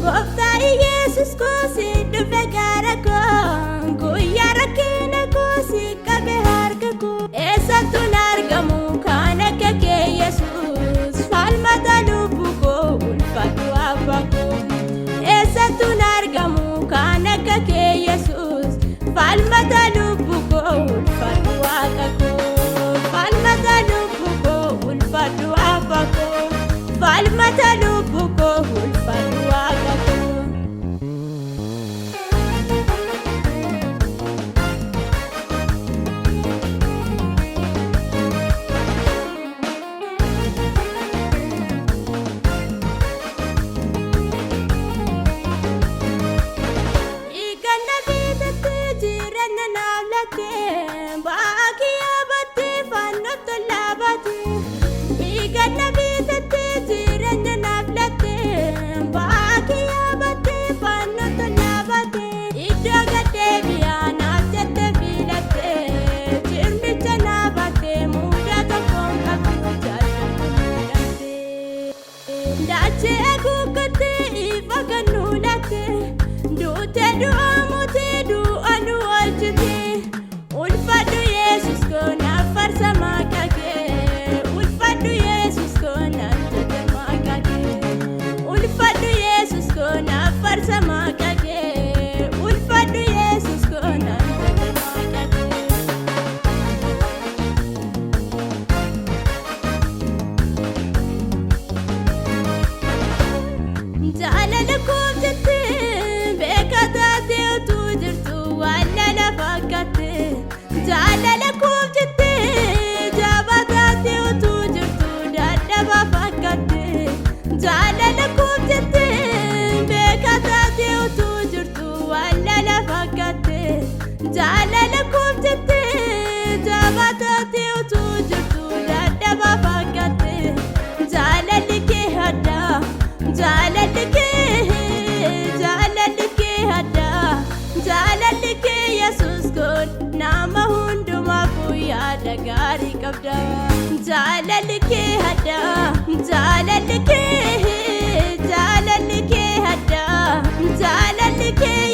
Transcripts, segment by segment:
Gooftaa Yesuus koosi dhufe gara koo guyyaa rakkina koosi qabe harka koo eessattuun argamu kan akka kee Yesuus falmata lubbuu koo ulfaatu abbaa koo eessattuun argamu kan akka kee Yesuus falmata lubbuu koo ulfaatu waaqa koo falmata lubbuu koo ulfaatu abbaa koo falmata lubbuu koo ulfaatu waaqa koo.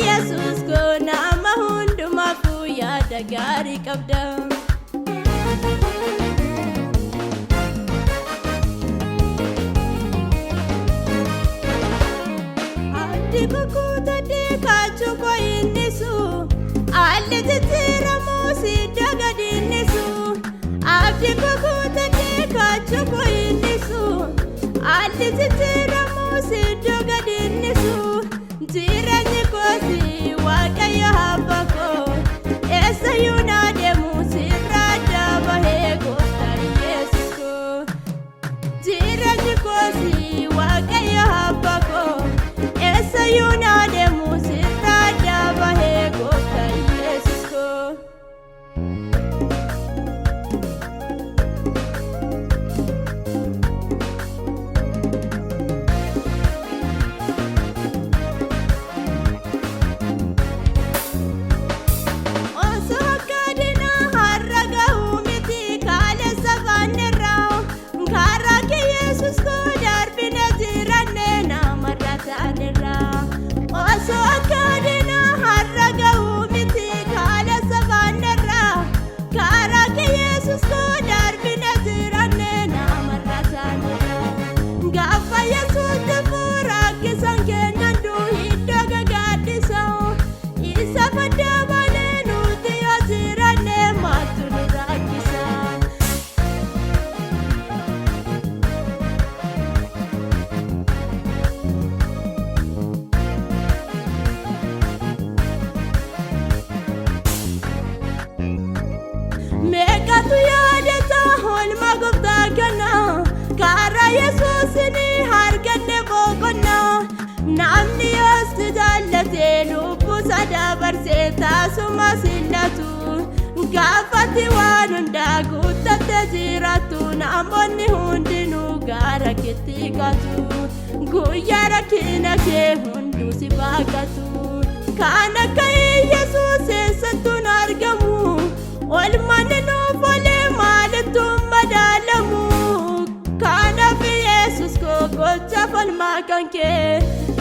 Yesuus ko nama hundumaafuu yaada gaarii qabda. Abdii kukuutadhee kaachuu koo innisu haalli jijjiiramu si dagadi innisu abdii kukuutadhee kaachuu koo innisu haalli jijjiiramu si dagadi innisu jireenyi koosi waaqayyo abbaa koo eessayyuu na deemu dabarsee taasuma sillatu gaafatti waan hundaa guuttatte jiraattu namoonni hundinuu gara keetti qatu guyyaa rakkina kee hunduu si baaqatu kan akka Yesuus eessattuun argamu olmanni nuuf olee maalittuu madaalamu kanaaf Yesuus koo gocha falmaa kan kee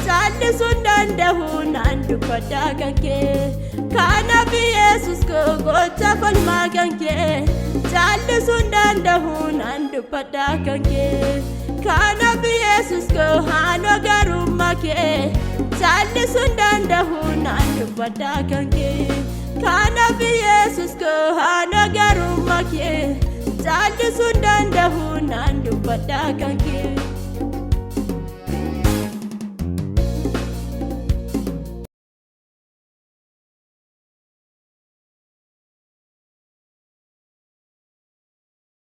caallisuun danda'u naan dubbadhaa kan kee kanaaf Yesuus koo gocha falmaa kan kee caallisuun danda'u naan dubbadhaa kan kee kanaaf Yesuus koo haanoo garummaa kee caallisuun danda'u naan dubbadhaa kan kee kanaaf Yesuus koo haanoo garummaa kee caallisuun danda'u naan dubbadhaa kan kee.